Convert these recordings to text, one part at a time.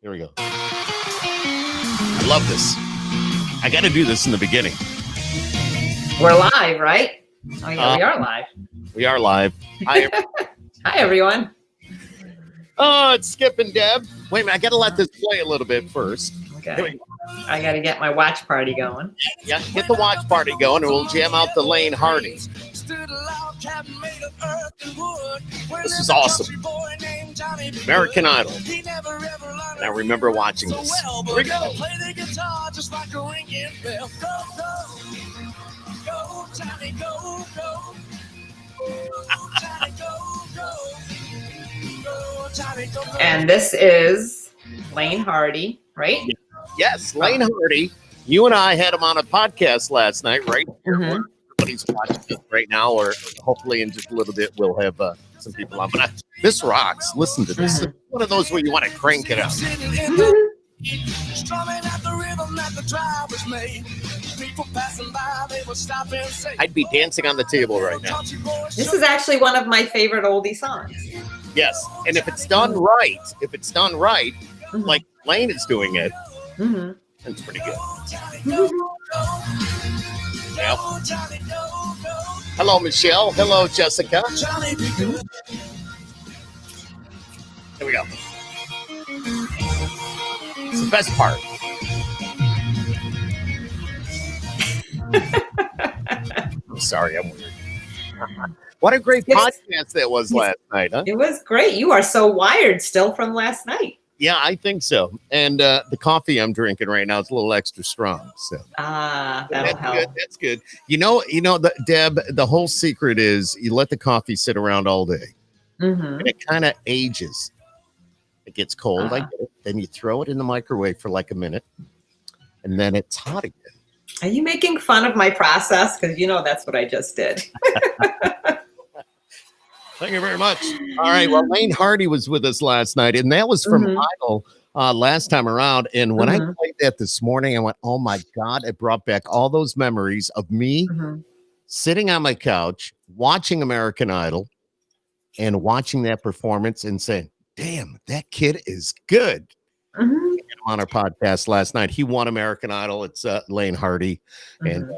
Here we go. I love this. I got to do this in the beginning. We're live, right? Oh, yeah, we are live. We are live. Hi, Hi, everyone. Oh, it's Skip and Deb. Wait a minute. I got to let this play a little bit first. Okay. I got to get my watch party going. Yeah, get the watch party going, and we'll jam out the Lane Hardy. This is awesome. American Idol. And I remember watching this. Here we go. And this is Lane Hardy, right? Yes, Lane Hardy. You and I had him on a podcast last night, right? Mm-hmm. Everybody's watching it right now, or hopefully in just a little bit we'll have some people on. But this rocks. Listen to this. Mm-hmm. One of those where you want to crank it up. Mm-hmm. I'd be dancing on the table right now. This is actually one of my favorite oldie songs. Yes, and if it's done right, mm-hmm. like Lane is doing it, mm-hmm. it's pretty good. Mm-hmm. Yep. Hello, Michelle. Hello, Jessica. Mm-hmm. Here we go. It's the best part. I'm sorry, I'm weird. What a great podcast that was last night, huh? It was great. You are so wired still from last night. Yeah, I think so. And the coffee I'm drinking right now is a little extra strong. So that'll help. Good. That's good. You know, Deb, the whole secret is you let the coffee sit around all day. Mm-hmm. And it kind of ages. It gets cold, I get it. Then you throw it in the microwave for like a minute, and then it's hot again. Are you making fun of my process? Because you know that's what I just did. Thank you very much. All right. Well, Lane Hardy was with us last night, and that was from Idol last time around. And when I played that this morning, I went, oh, my God. It brought back all those memories of me sitting on my couch, watching American Idol, and watching that performance and saying, damn, that kid is good. On our podcast last night, he won American Idol. It's Lane Hardy and,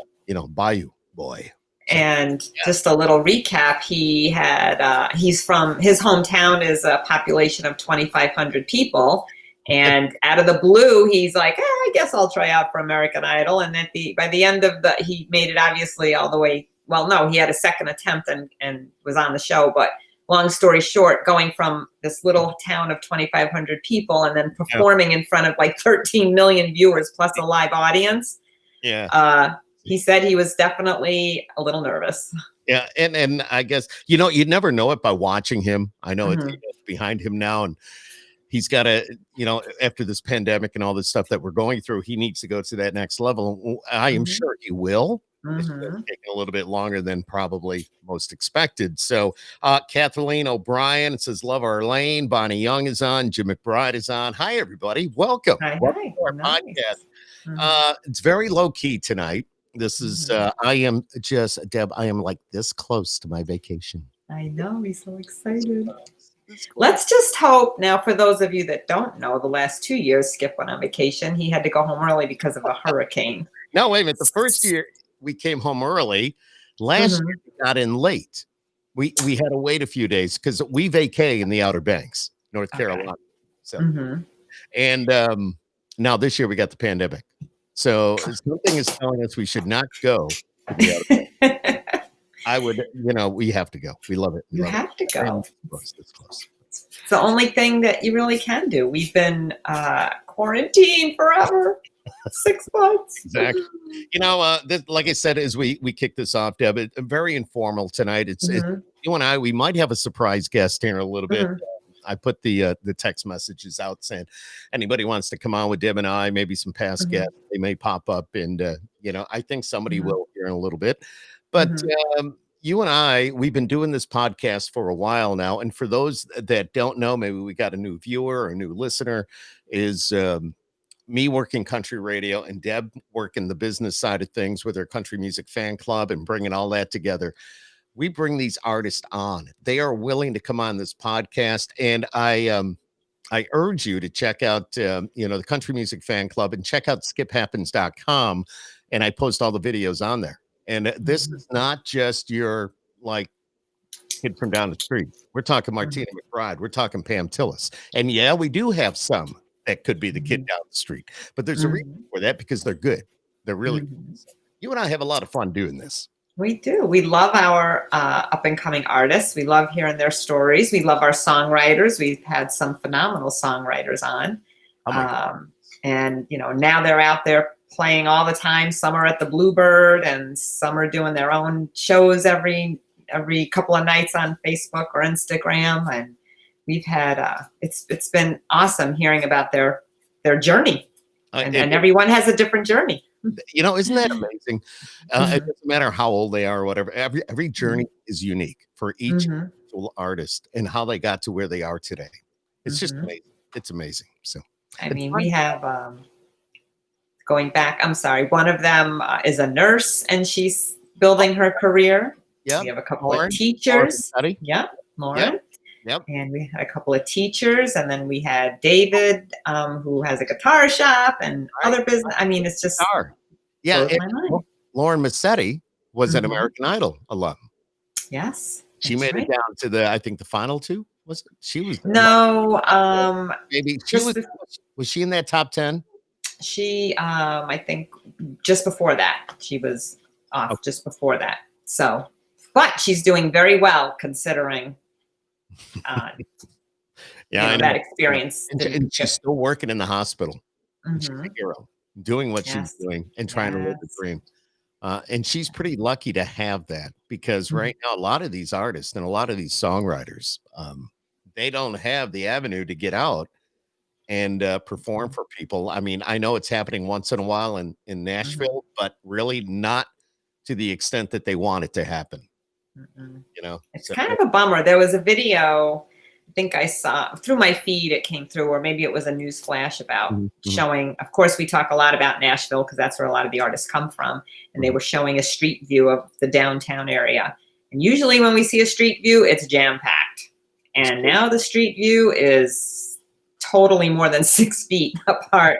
Bayou Boy. And just a little recap, he had, he's from, his hometown is a population of 2,500 people. And out of the blue, he's like, I guess I'll try out for American Idol. And by the end of he made it obviously all the way. Well, no, he had a second attempt and was on the show. But long story short, going from this little town of 2,500 people and then performing in front of like 13 million viewers plus a live audience. Yeah. He said he was definitely a little nervous. Yeah. And I guess, you'd never know it by watching him. I know it's behind him now. And he's got to, after this pandemic and all this stuff that we're going through, he needs to go to that next level. I am sure he will. It's taking a little bit longer than probably most expected. So Kathleen O'Brien says, love our Lane. Bonnie Young is on. Jim McBride is on. Hi, everybody. Welcome. Welcome to our podcast. It's very low key tonight. This is, I am just, Deb, I am like this close to my vacation. I know. He's so excited. Let's just hope now, for those of you that don't know, the last 2 years, Skip went on vacation. He had to go home early because of a hurricane. No, wait a minute. The first year we came home early. Last year we got in late. We had to wait a few days because we vacay in the Outer Banks, North Carolina. So, and now this year we got the pandemic. So something is telling us we should not go to the Outer Banks. I would, we have to go. We love it. You have to go. It's close. It's the only thing that you really can do. We've been quarantined forever. 6 months. Exactly. Like I said, as we kick this off, Deb, it's very informal tonight. It's you and I. We might have a surprise guest here in a little bit. I put the text messages out saying anybody wants to come on with Deb and I, maybe some past guests, they may pop up, and I think somebody will here in a little bit. But you and I, we've been doing this podcast for a while now, and for those that don't know, maybe we got a new viewer or a new listener, is me working country radio and Deb working the business side of things with her country music fan club and bringing all that together. We bring these artists on. They are willing to come on this podcast. And I I urge you to check out, the Country Music Fan Club and check out skiphappens.com. And I post all the videos on there. And this is not just your like kid from down the street. We're talking Martina McBride. We're talking Pam Tillis. And yeah, we do have some that could be the kid down the street, but there's a reason for that because they're good. They're really good. You and I have a lot of fun doing this. We do. We love our up and coming artists. We love hearing their stories. We love our songwriters. We've had some phenomenal songwriters on. And, now they're out there playing all the time. Some are at the Bluebird and some are doing their own shows every couple of nights on Facebook or Instagram. And we've had, it's been awesome hearing about their journey. And everyone has a different journey. Isn't that amazing? It doesn't matter how old they are or whatever. Every journey is unique for each individual artist and how they got to where they are today. It's just amazing. It's amazing. So, we have, going back, I'm sorry, one of them is a nurse and she's building her career. Yeah. We have a couple of teachers. Lauren. Yep. And we had a couple of teachers, and then we had David, who has a guitar shop and other business. I mean, it's just Lauren Massetti was an American Idol alum. Yes, she made it down to I think the final two. Was it? She was maybe she was she in that top 10? She I think just before that she was off just before that. So, but she's doing very well considering. That experience, and she's still working in the hospital. She's a hero, doing what she's doing and trying to live the dream. And she's pretty lucky to have that because right now a lot of these artists and a lot of these songwriters, they don't have the avenue to get out and perform for people. I mean, I know it's happening once in a while in Nashville, but really not to the extent that they want it to happen. It's kind of a bummer. There was a video I think I saw through my feed, it came through, or maybe it was a news flash about showing, of course we talk a lot about Nashville because that's where a lot of the artists come from, and they were showing a street view of the downtown area, and usually when we see a street view it's jam-packed, and now the street view is totally more than 6 feet apart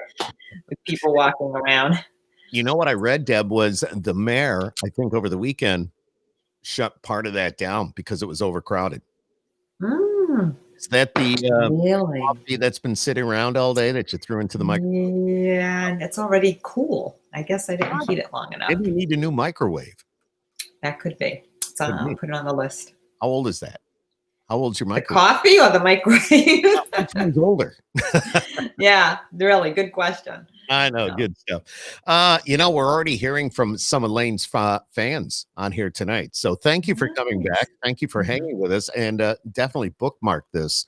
with people walking around. What I read, Deb, was the mayor, I think over the weekend, shut part of that down because it was overcrowded. Is that the coffee that's been sitting around all day that you threw into the microwave? Yeah, and it's already cool. I guess I didn't heat it long enough. Maybe you need a new microwave. That could be. So I'll put it on the list. How old is that? How old's your microwave? The coffee or the microwave? Which one's older? Yeah, really good question. I know, good stuff. We're already hearing from some of Lane's fans on here tonight. So thank you for coming back. Thank you for hanging with us, and definitely bookmark this.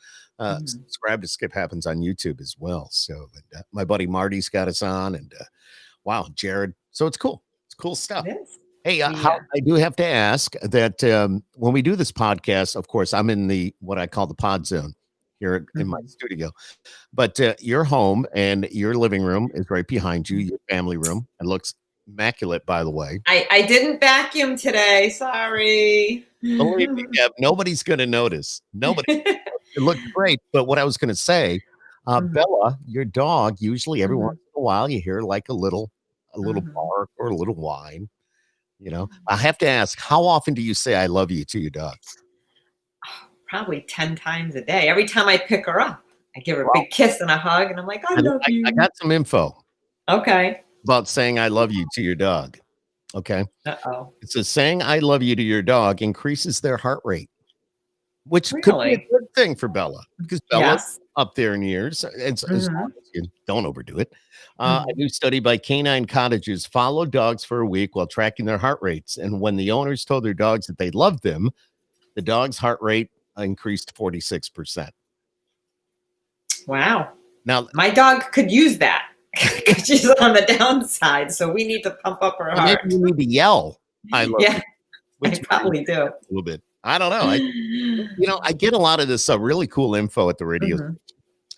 Subscribe to Skip Happens on YouTube as well. So my buddy Marty's got us on, and wow, Jared. So it's cool. It's cool stuff. It is. Hey, I do have to ask that when we do this podcast, of course, I'm in what I call the pod zone here in my studio, but your home and your living room is right behind you, your family room. It looks immaculate, by the way. I didn't vacuum today. Sorry. Believe me, Deb, nobody's going to notice. Nobody. It looked great. But what I was going to say, Bella, your dog, usually every once in a while you hear like a little bark or a little whine. I have to ask, how often do you say I love you to your dog? Probably 10 times a day. Every time I pick her up, I give her a big kiss and a hug, and I'm like, I love you. I got some info. Okay. About saying I love you to your dog. Okay. Uh-oh. It says saying I love you to your dog increases their heart rate, which could be a good thing for Bella because Bella's up there in years. As long as you don't overdo it. A new study by Canine Cottages followed dogs for a week while tracking their heart rates. And when the owners told their dogs that they loved them, the dog's heart rate increased 46%. Wow. Now, my dog could use that. She's on the downside, so we need to pump up her heart. Maybe you need to yell, I love you. I probably do. A little bit. I don't know. I get a lot of this really cool info at the radio,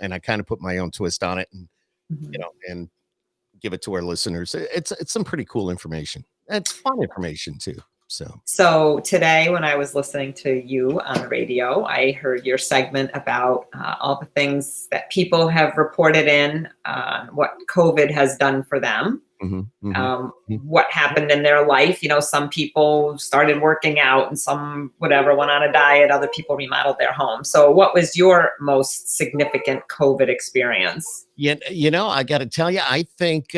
and I kind of put my own twist on it, and and give it to our listeners. It's some pretty cool information. It's fun information too. So today, when I was listening to you on the radio, I heard your segment about all the things that people have reported in, what COVID has done for them. What happened in their life. Some people started working out and some went on a diet. Other people remodeled their home. So what was your most significant COVID experience? I got to tell you, I think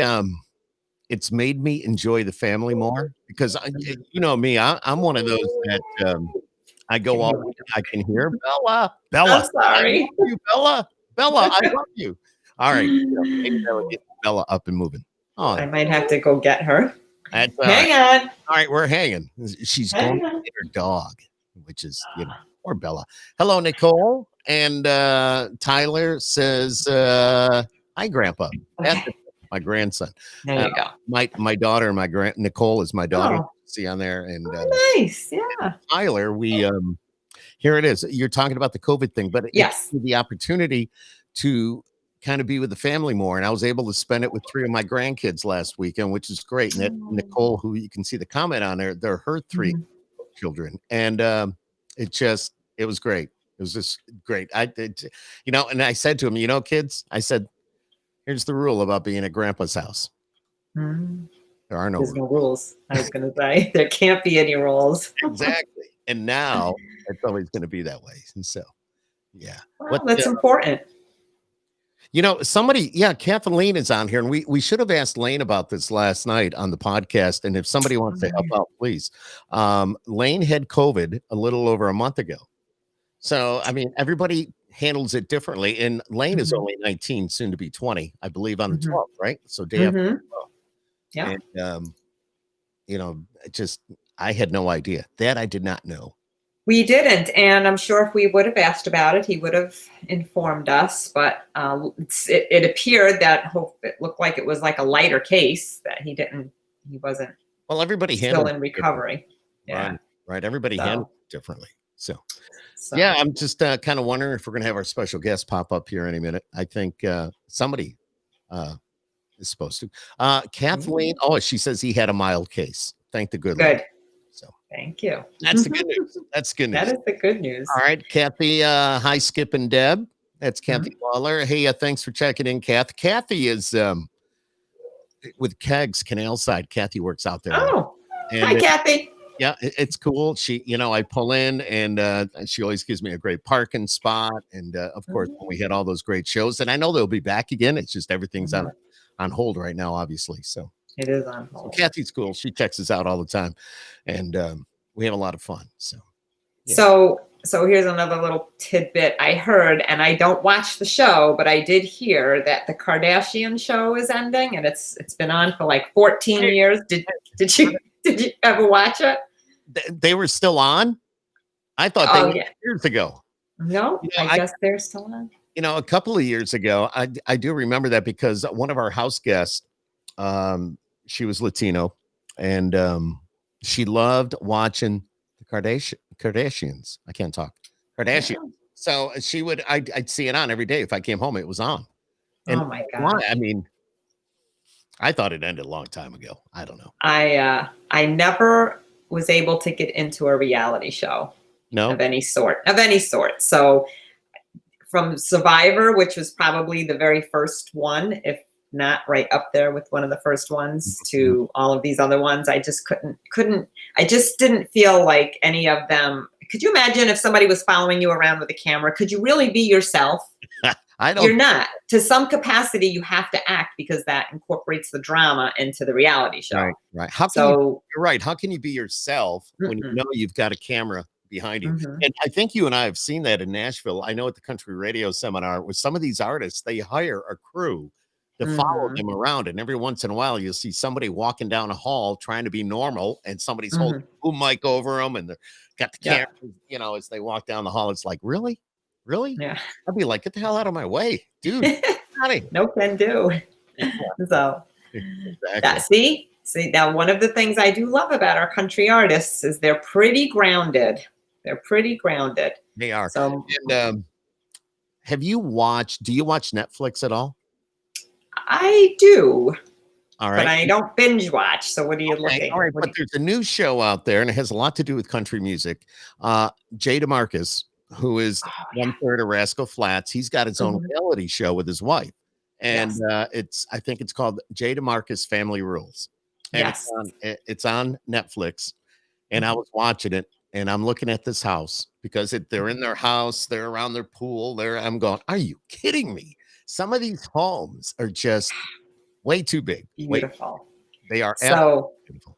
it's made me enjoy the family more because me, I'm one of those that I go all week. I can hear Bella. I'm I sorry. love you, Bella. I love you. All right. Maybe that'll get Bella up and moving. Oh, I might have to go get her. Hang on. All right, we're hanging. She's going to get her dog, which is, poor Bella. Hello, Nicole. And Tyler says, hi, Grandpa. That's my grandson. There you go. My daughter, Nicole is my daughter. See on there. And nice. Yeah. Tyler, here it is. You're talking about the COVID thing, but yes, the opportunity to kind of be with the family more. And I was able to spend it with 3 of my grandkids last weekend, which is great. And Nicole, who you can see the comment on there, they're her 3 children. And it was great. It was just great. And I said to him, kids, I said, here's the rule about being at Grandpa's house. There are no rules. I was going to say, there can't be any rules. Exactly. And now it's always going to be that way. And so, yeah. Well, that's important. Somebody, Kathleen is on here, and we should have asked Lane about this last night on the podcast. And if somebody wants to help out, please. Lane had COVID a little over a month ago. So, I mean, everybody handles it differently. And Lane is only 19, soon to be 20, I believe, on the 12th, right? So day after. Yeah. And, I had no idea. That I did not know. We didn't, and I'm sure if we would have asked about it, he would have informed us. But it appeared that it looked like it was like a lighter case, that he wasn't. Well, everybody still in recovery. Yeah, right. Everybody handled it differently. So yeah, I'm just kind of wondering if we're going to have our special guest pop up here any minute. I think somebody is supposed to. Kathleen. Oh, she says he had a mild case. Thank the good Lord. Thank you. That's the good news. That's good news. That is the good news. All right, Kathy. Hi, Skip and Deb. That's Kathy Waller. Hey, thanks for checking in, Kath. Kathy is with Kegs Canal Side. Kathy works out there. Oh, hi, Kathy. Yeah, it's cool. She, I pull in and she always gives me a great parking spot. And of course, when we had all those great shows, and I know they'll be back again. It's just everything's on hold right now, obviously. So. It is on hold. So Kathy's cool. She checks us out all the time, and we have a lot of fun. So, yeah. So here's another little tidbit I heard, and I don't watch the show, but I did hear that the Kardashian show is ending, and it's been on for like 14 years. Did you ever watch it? They were still on. I thought they were years ago. No, I guess they're still on. A couple of years ago, I do remember that because one of our house guests. She was Latino, and she loved watching the Kardashians. I can't talk. Kardashians. So she would. I'd see it on every day. If I came home, it was on. And oh my God! I mean, I thought it ended a long time ago. I don't know. I never was able to get into a reality show. No, of any sort. So from Survivor, which was probably the very first one, if not right up there with one of the first ones, to all of these other ones, I just couldn't. I just didn't feel like any of them. Could you imagine if somebody was following you around with a camera? Could you really be yourself? I don't. You're not. To some capacity, you have to act because that incorporates the drama into the reality show. Right. You're right. How can you be yourself when you know you've got a camera behind you? And I think you and I have seen that in Nashville. I know at the country radio seminar with some of these artists, they hire a crew to follow them around. And every once in a while, you'll see somebody walking down a hall trying to be normal, and somebody's holding a boom mic over them, and they've got the camera, as they walk down the hall. It's like, really? Yeah. I'd be like, get the hell out of my way, dude. No can do. So, exactly. See, now one of the things I do love about our country artists is they're pretty grounded. They are. So, and do you watch Netflix at all? I do. All but right. I don't binge watch. So what are you Okay. looking? All right. What But do there's a new show out there, and it has a lot to do with country music. Jay DeMarcus, who is oh, one third of Rascal Flats, he's got his yeah. own reality show with his wife. And Yes. I think it's called Jay DeMarcus Family Rules. And Yes. it's on Netflix. And I Mhm. was watching it, and I'm looking at this house because they're in their house, they're around their pool. I'm going, are you kidding me? Some of these homes are just way too big. Beautiful. They are absolutely So beautiful.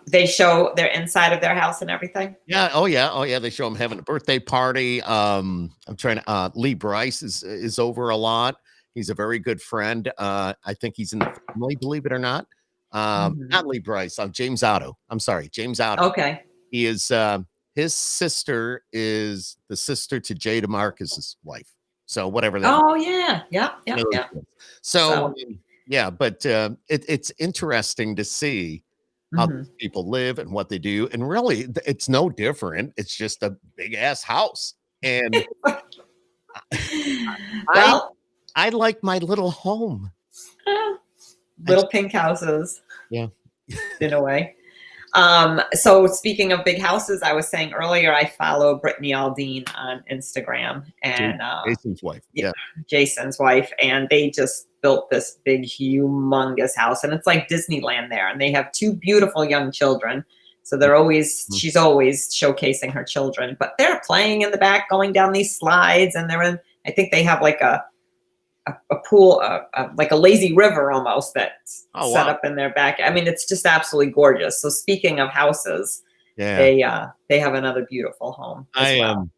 they show their inside of their house and everything. Yeah. Oh yeah. Oh yeah. They show him having a birthday party. I'm trying to. Lee Bryce is over a lot. He's a very good friend. I think he's in the family. Believe it or not. Mhm. Not Lee Bryce. James Otto. I'm sorry, James Otto. Okay. He is. His sister is the sister to Jay DeMarcus's wife. So whatever that. Oh yeah. Yep. One Yep. of those Yep. deals. So So. yeah, but it's interesting to see how Mhm. these people live and what they do. And really, it's no different. It's just a big ass house. And I Well, I like my little home. eh, I little just, pink houses yeah. in a way. So speaking of big houses, I was saying earlier, I follow Brittany Aldean on Instagram and Jason's wife. yeah, Yeah. Jason's wife, and they just built this big, humongous house, and it's like Disneyland there. And they have two beautiful young children. So Mhm. she's always showcasing her children, but they're playing in the back, going down these slides, and they're in, I think they have like a pool, like a lazy river almost that's Oh set wow. up in their back. I mean, it's just absolutely gorgeous. So speaking of houses, Yeah. they have another beautiful home as well.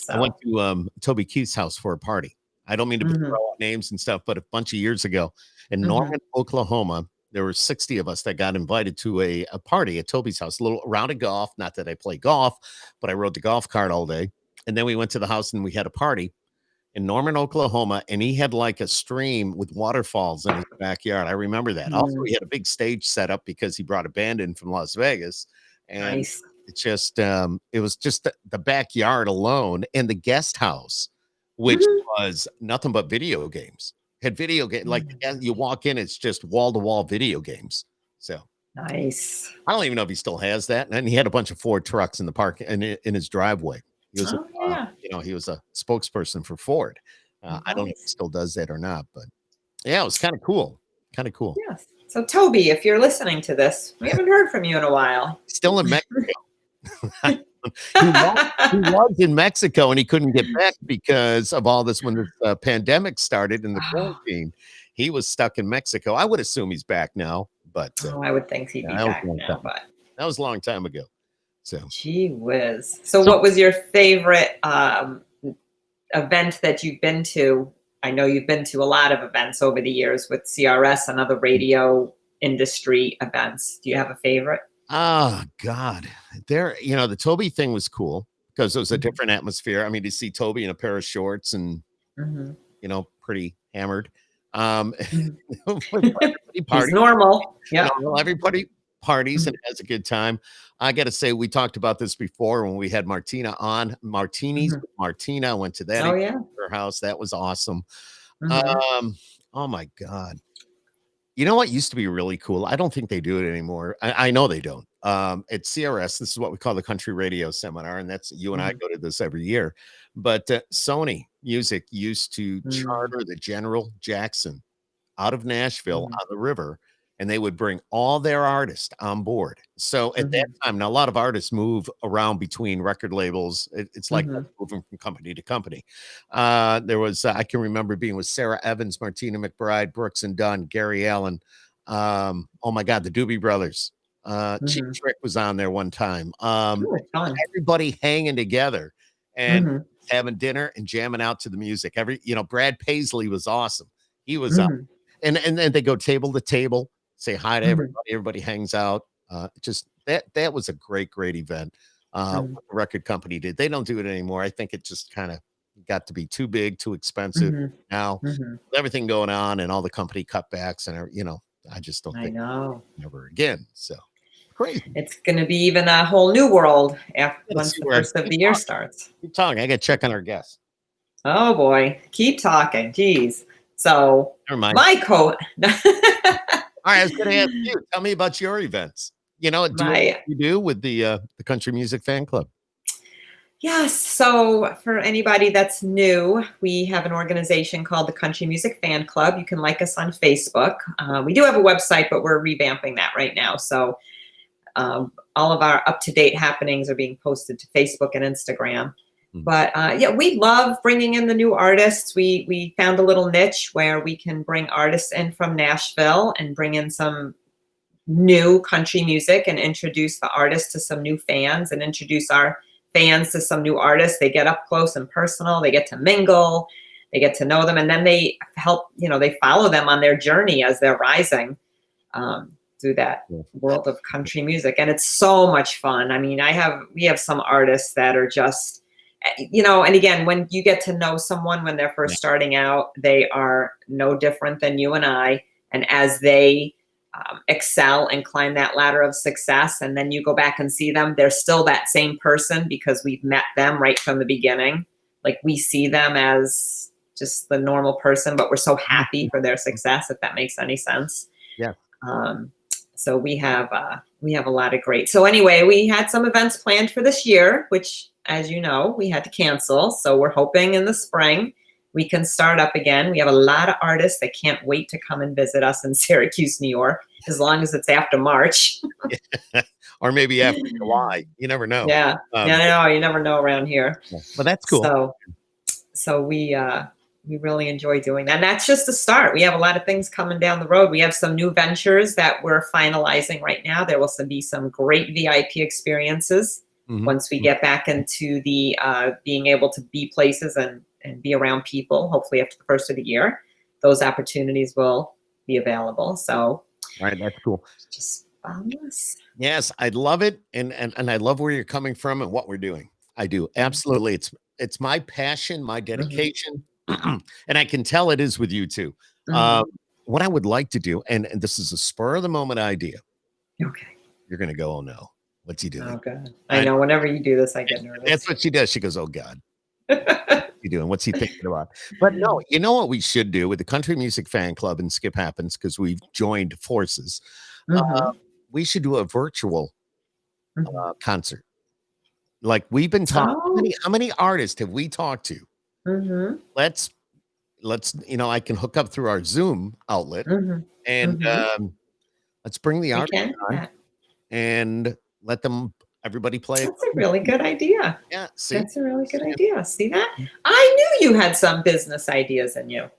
I went So to Toby Keith's house for a party. I don't mean to mhm, throw out names and stuff, but a bunch of years ago in mhm, Norman, Oklahoma, there were 60 of us that got invited to a party at Toby's house, a little round of golf. Not that I play golf, but I rode the golf cart all day. And then we went to the house and we had a party in Norman, Oklahoma, and he had like a stream with waterfalls in his backyard. I remember that. Also, mm, he had a big stage set up because he brought a band in from Las Vegas, and nice. it was just the backyard alone and the guest house, which Mhm, was nothing but video games. Had video game like mm, you walk in, it's just wall to wall video games. So nice. I don't even know if he still has that. And he had a bunch of Ford trucks in the park in his driveway. He was, Oh yeah, he was a spokesperson for Ford. I don't know if he nice. still does that or not, but yeah, it was kind of cool. Kind of cool. Yes. So Toby, if you're listening to this, we haven't heard from you in a while. Still in Mexico. He was in Mexico and he couldn't get back because of all this when the pandemic started and the Oh, quarantine. He was stuck in Mexico. I would assume he's back now, but oh, I would think he'd be yeah, that was a back long now, time. but That was a long time ago. So, gee whiz. So so what was your favorite event that you've been to? I know you've been to a lot of events over the years with CRS and other radio industry events. Do you have a favorite? oh God, the Toby thing was cool because it was a Mhm, different atmosphere. I mean, to see Toby in a pair of shorts and mhm, pretty hammered. Um, mhm. everybody He's parties. normal. Yep. Well, everybody parties and Mhm, has a good time. I got to say, we talked about this before when we had Martina on Martinis mhm. with Martina. Went to that Oh event yeah. at her house. That was awesome. Mhm, Oh my God. You know what used to be really cool? I don't think they do it anymore. I know they don't. At CRS, this is what we call the country radio seminar, and that's you and I mhm, go to this every year. But Sony Music used to mm, charter the General Jackson out of Nashville mhm, on the river, and they would bring all their artists on board. So at that mhm, time, now a lot of artists move around between record labels. It's like mhm, moving from company to company. There was I can remember being with Sarah Evans, Martina McBride, Brooks and Dunn, Gary Allen. Oh my God, the Doobie Brothers. Cheap mhm. Trick was on there one time. Ooh, fun. Everybody hanging together and Mhm, having dinner and jamming out to the music. Brad Paisley was awesome. He was mhm, and then they go table to table, say hi to mhm, everybody. Everybody hangs out. Just that was a great event. mhm, What the record company did. They don't do it anymore. I think it just kind of got to be too big, too expensive. mhm, Now, mhm. with everything going on and all the company cutbacks and I just don't I think know. never again. So crazy. It's gonna be even a whole new world Let's once see the where first of the year starts. keep talking. I got to check on our guests. Oh boy, keep talking. Geez. So Never mind. my coat. All right, I was going to ask you. Tell me about your events. Do what My you do with the Country Music Fan Club. Yes. So for anybody that's new, we have an organization called the Country Music Fan Club. You can like us on Facebook. We do have a website, but we're revamping that right now. So all of our up-to-date happenings are being posted to Facebook and Instagram. But yeah, we love bringing in the new artists. We found a little niche where we can bring artists in from Nashville and bring in some new country music and introduce the artists to some new fans and introduce our fans to some new artists. They get up close and personal. They get to mingle. They get to know them. And then they help, they follow them on their journey as they're rising through that world of country music. And it's so much fun. I mean, we have some artists that are just, and again, when you get to know someone when they're first starting out, they are no different than you and I. And as they excel and climb that ladder of success, and then you go back and see them, they're still that same person because we've met them right from the beginning. Like, we see them as just the normal person, but we're so happy for their success, if that makes any sense. Yeah. So we have a lot of great. So anyway, we had some events planned for this year, which, as you know, we had to cancel. So we're hoping in the spring we can start up again. We have a lot of artists that can't wait to come and visit us in Syracuse, New York, as long as it's after March. Or maybe after July. You never know. Yeah. No, you never know around here. Well, that's cool. So we really enjoy doing that. And that's just the start. We have a lot of things coming down the road. We have some new ventures that we're finalizing right now. There will be some great VIP experiences once we get back into the being able to be places and be around people, hopefully after the first of the year. Those opportunities will be available. So, all right, that's cool. Just follow us. Yes, I love it. And I love where you're coming from and what we're doing. I do. Absolutely. It's my passion, my dedication. And I can tell it is with you too. What I would like to do, and this is a spur of the moment idea. Okay. You're going to go, oh no, what's he doing? Oh God. I know whenever you do this, I get nervous. That's what she does. She goes, oh God. What's he doing? What's he thinking about? But no, you know what we should do with the Country Music Fan Club and SkiP HappEns, because we've joined forces. We should do a virtual concert. Like, we've been talking. How many artists have we talked to? Let's I can hook up through our Zoom outlet and let's bring the artists on and let everybody play. That's a really good idea. Yeah, see? That's a really good idea. See that? I knew you had some business ideas in you.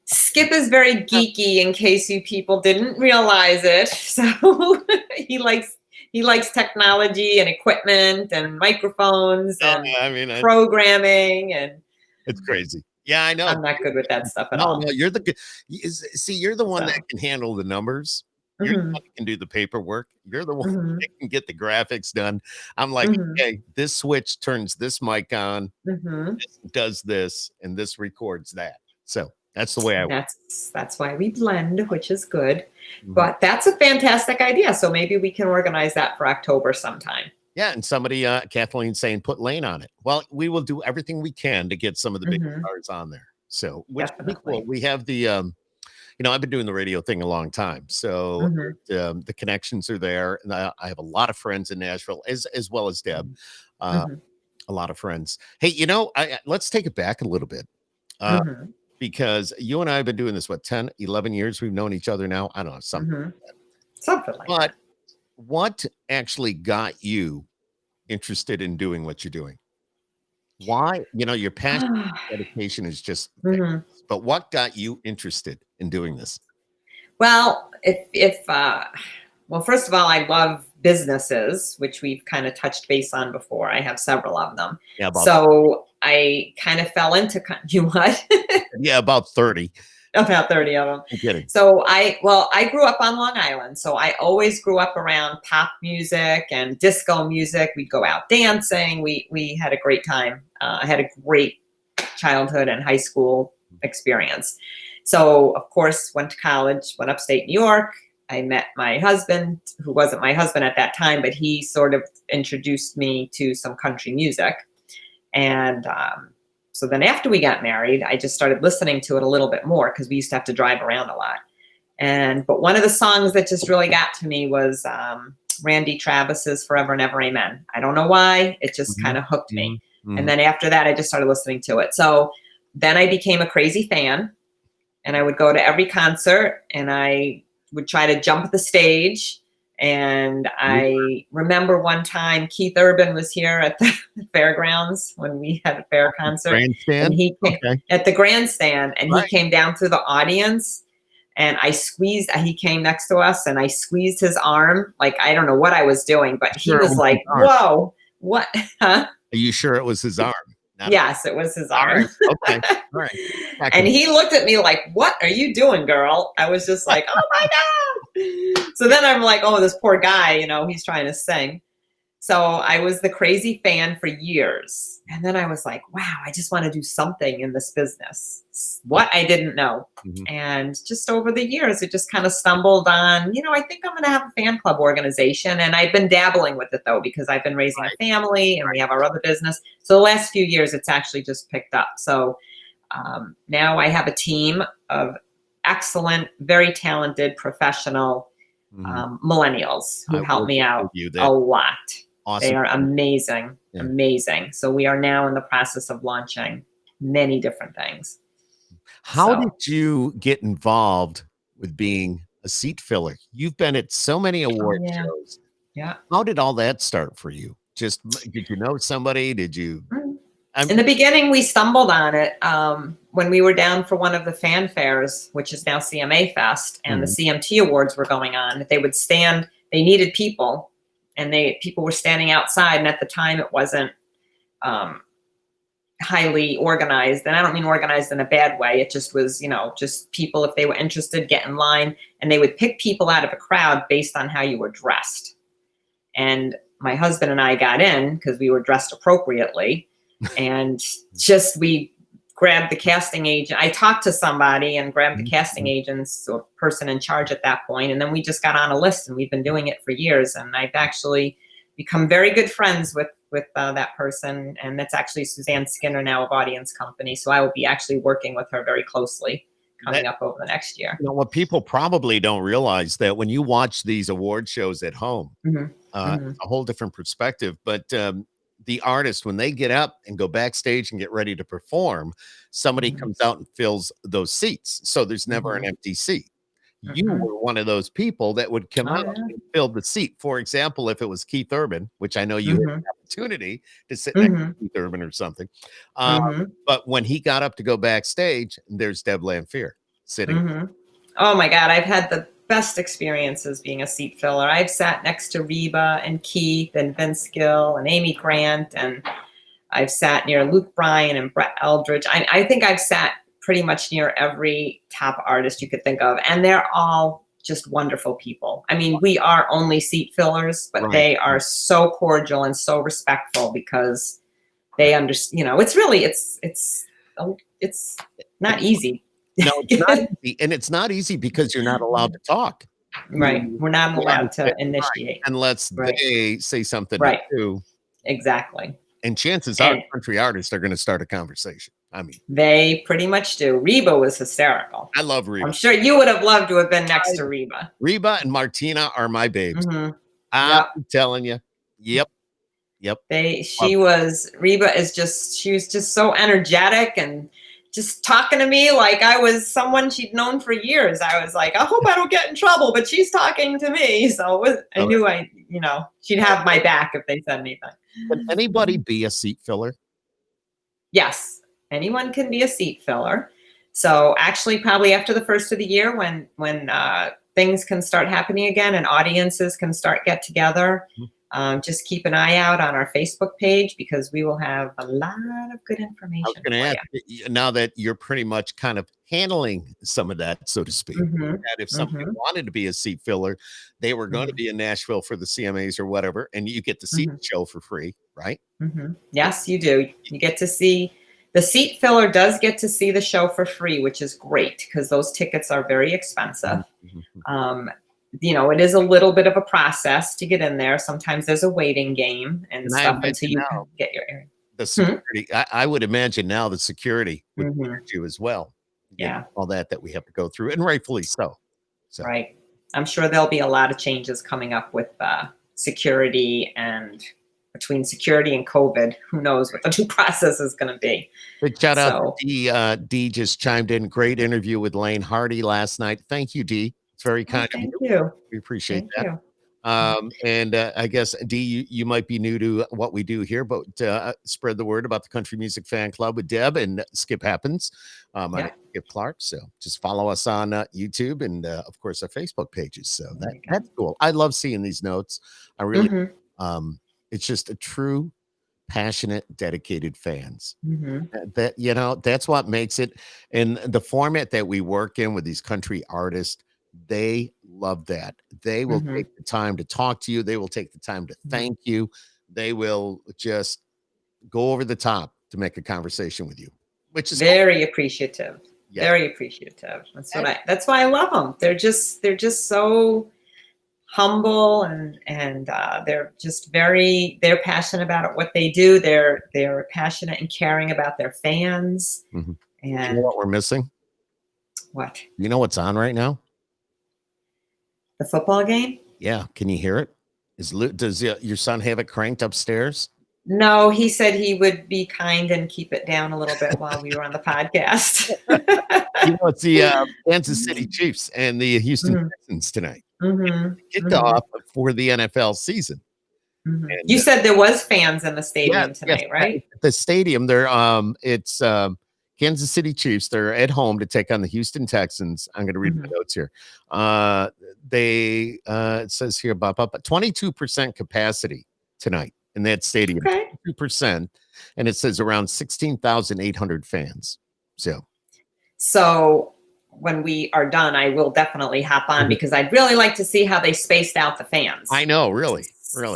SkiP is very geeky, in case you people didn't realize it. So he likes technology and equipment and microphones and programming, and it's crazy. Yeah, I know. I'm not good with that stuff at all. No, you're the one that can handle the numbers. You're the one that can do the paperwork. You're the one that can get the graphics done. I'm like, okay, this switch turns this mic on, this does this, and this records that. So that's the way I work. That's why we blend, which is good. But that's a fantastic idea. So maybe we can organize that for October sometime. Yeah, and somebody, Kathleen's saying, put Lane on it. Well, we will do everything we can to get some of the big stars on there. So, which would be cool. We have the, I've been doing the radio thing a long time. So the connections are there. And I have a lot of friends in Nashville, as well as Deb. A lot of friends. Hey, let's take it back a little bit. Because you and I have been doing this, 10, 11 years? We've known each other now. I don't know, something like that. But what actually got you interested in doing what you're doing? Why? Your passion, dedication is just but what got you interested in doing this? Well, first of all, I love businesses, which we've kind of touched base on before. I have several of them. Yeah, so I kind of fell into what? Yeah, about 30. About 30 of them. I'm kidding. So I grew up on Long Island. So I always grew up around pop music and disco music. We'd go out dancing. We had a great time. I had a great childhood and high school experience. So, of course, went to college, went upstate New York. I met my husband, who wasn't my husband at that time, but he sort of introduced me to some country music. And So then after we got married, I just started listening to it a little bit more because we used to have to drive around a lot. But one of the songs that just really got to me was Randy Travis's Forever and Ever Amen. I don't know why. It just kind of hooked me. And then after that, I just started listening to it. So then I became a crazy fan, and I would go to every concert, and I would try to jump the stage. And I remember one time Keith Urban was here at the fairgrounds when we had a fair concert. Grandstand? And he came at the grandstand, and he came down through the audience, and he came next to us, and I squeezed his arm. Like, I don't know what I was doing, but he was like, whoa, what? Huh? Are you sure it was his arm? Yes, it was his arm. Okay. All right. And he looked at me like, what are you doing, girl? I was just like, oh my God. So then I'm like, oh, this poor guy, he's trying to sing. So I was the crazy fan for years. And then I was like, wow, I just want to do something in this business. What I didn't know. And just over the years, it just kind of stumbled on, I think I'm going to have a fan club organization. And I've been dabbling with it, though, because I've been raising a family and we have our other business. So the last few years, it's actually just picked up. So now I have a team of excellent, very talented, professional millennials who help me out a lot. Awesome. They are amazing, amazing. So we are now in the process of launching many different things. How did you get involved with being a seat filler? You've been at so many award shows. Yeah. How did all that start for you? Did you know somebody? Did you? In the beginning, we stumbled on it when we were down for one of the fan fairs, which is now CMA Fest, and the CMT Awards were going on. They would stand, they needed people, and people were standing outside. And at the time, it wasn't highly organized. And I don't mean organized in a bad way. It just was, just people, if they were interested, get in line. And they would pick people out of a crowd based on how you were dressed. And my husband and I got in because we were dressed appropriately. And we grabbed the casting agent. I talked to somebody and grabbed the casting agents or person in charge at that point. And then we just got on a list, and we've been doing it for years. And I've actually become very good friends with that person. And that's actually Suzanne Skinner now of Audience Company. So I will be actually working with her very closely coming up over the next year. What people probably don't realize that when you watch these award shows at home, a whole different perspective. But the artist, when they get up and go backstage and get ready to perform, somebody comes out and fills those seats. So there's never an empty seat. You were one of those people that would come out and fill the seat. For example, if it was Keith Urban, which I know you had an opportunity to sit next to Keith Urban or something. But when he got up to go backstage, there's Deb Lanfear sitting. Oh my God, I've had the best experiences being a seat filler. I've sat next to Reba and Keith and Vince Gill and Amy Grant, and I've sat near Luke Bryan and Brett Eldridge. I think I've sat pretty much near every top artist you could think of, and they're all just wonderful people. I mean, we are only seat fillers, but they are so cordial and so respectful because they understand. It's not easy. No, it's not easy. And it's not easy because you're not allowed to talk. Right. We're not allowed to initiate. Unless they say something too. Exactly. And chances are country artists are going to start a conversation. I mean, they pretty much do. Reba was hysterical. I love Reba. I'm sure you would have loved to have been next to Reba. Reba and Martina are my babes. I'm telling you. Yep. Reba was just so energetic and just talking to me like I was someone she'd known for years. I was like, I hope I don't get in trouble, but she's talking to me. So I knew she'd have my back if they said anything. Can anybody be a seat filler? Yes, anyone can be a seat filler. So actually, probably after the first of the year, when things can start happening again and audiences can start get together, just keep an eye out on our Facebook page because we will have a lot of good information. I was going to ask you, now that you're pretty much kind of handling some of that, so to speak, that if somebody wanted to be a seat filler, they were going to be in Nashville for the CMAs or whatever, and you get to see the show for free, right? Yes, you do. You get to see, the seat filler does get to see the show for free, which is great because those tickets are very expensive. It is a little bit of a process to get in there. Sometimes there's a waiting game and stuff until you can get your area. the security. I would imagine now the security would hurt you as well. Yeah. All that we have to go through, and rightfully so. Right. I'm sure there'll be a lot of changes coming up with security, and between security and COVID, who knows what the new process is going to be. Big shout out to D. D just chimed in. Great interview with Lane Hardy last night. Thank you, D. It's very kind of you. Thank you. We appreciate that. You. And I guess, D, you might be new to what we do here, but spread the word about the Country Music Fan Club with Deb and SkiP HappEns. I'm SkiP Clark, so just follow us on YouTube and, of course, our Facebook pages. So that's cool. I love seeing these notes. I really, it's just a true, passionate, dedicated fans. That, that's what makes it. And the format that we work in with these country artists, they love that. They will take the time to talk to you. They will take the time to thank you. They will just go over the top to make a conversation with you, which is very appreciative. Yeah. Very appreciative. That's why I love them. They're just so humble, and they're just they're passionate about what they do. They're passionate and caring about their fans. And you know what we're missing? What? You know what's on right now? The football game? Yeah. Can you hear it? Does your son have it cranked upstairs? No, he said he would be kind and keep it down a little bit while we were on the podcast. It's the Kansas City Chiefs and the Houston Texans tonight. Kicked off for the NFL season. And, you said there was fans in the stadium tonight, right? The stadium, it's Kansas City Chiefs. They're at home to take on the Houston Texans. I'm going to read the notes here. It says here about 22% capacity tonight in that stadium. 22%, and it says around 16,800 fans. So when we are done, I will definitely hop on because I'd really like to see how they spaced out the fans. I know, really.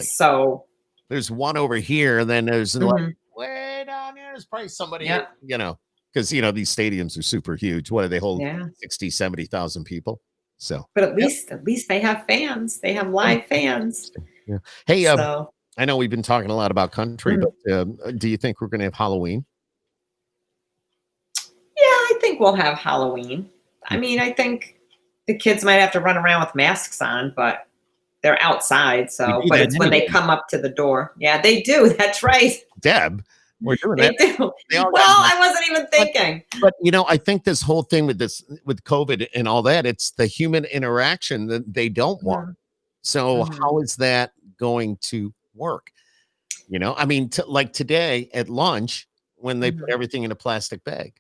So there's one over here, and then there's like way down here. There's probably somebody, because these stadiums are super huge. What do they hold? 60, 70,000 people. So, but at least they have fans. They have live fans. Yeah. Hey, I know we've been talking a lot about country, but do you think we're going to have Halloween? Yeah, I think we'll have Halloween. I mean, I think the kids might have to run around with masks on, but they're outside. So, but it's when they come up to the door. Yeah, they do. That's right. Deb, we're doing that. They do. I wasn't even thinking. But I think this whole thing with COVID and all that, it's the human interaction that they don't want. So how is that going to work? I mean, like today at lunch when they put everything in a plastic bag.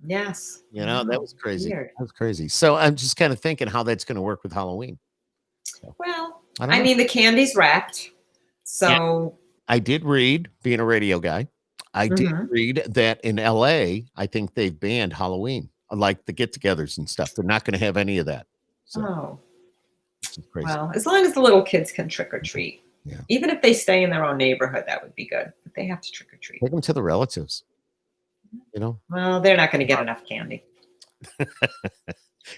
Yes. That was crazy. Weird. That was crazy. So I'm just kind of thinking how that's going to work with Halloween. Well, I mean, the candy's wrapped. So I did read, being a radio guy, I did read that in LA, I think they've banned Halloween, like the get-togethers and stuff. They're not going to have any of that. So, which is crazy. Well, as long as the little kids can trick or treat. Yeah. Even if they stay in their own neighborhood, that would be good. But they have to trick or treat. Take them to the relatives. Well, they're not going to get enough candy.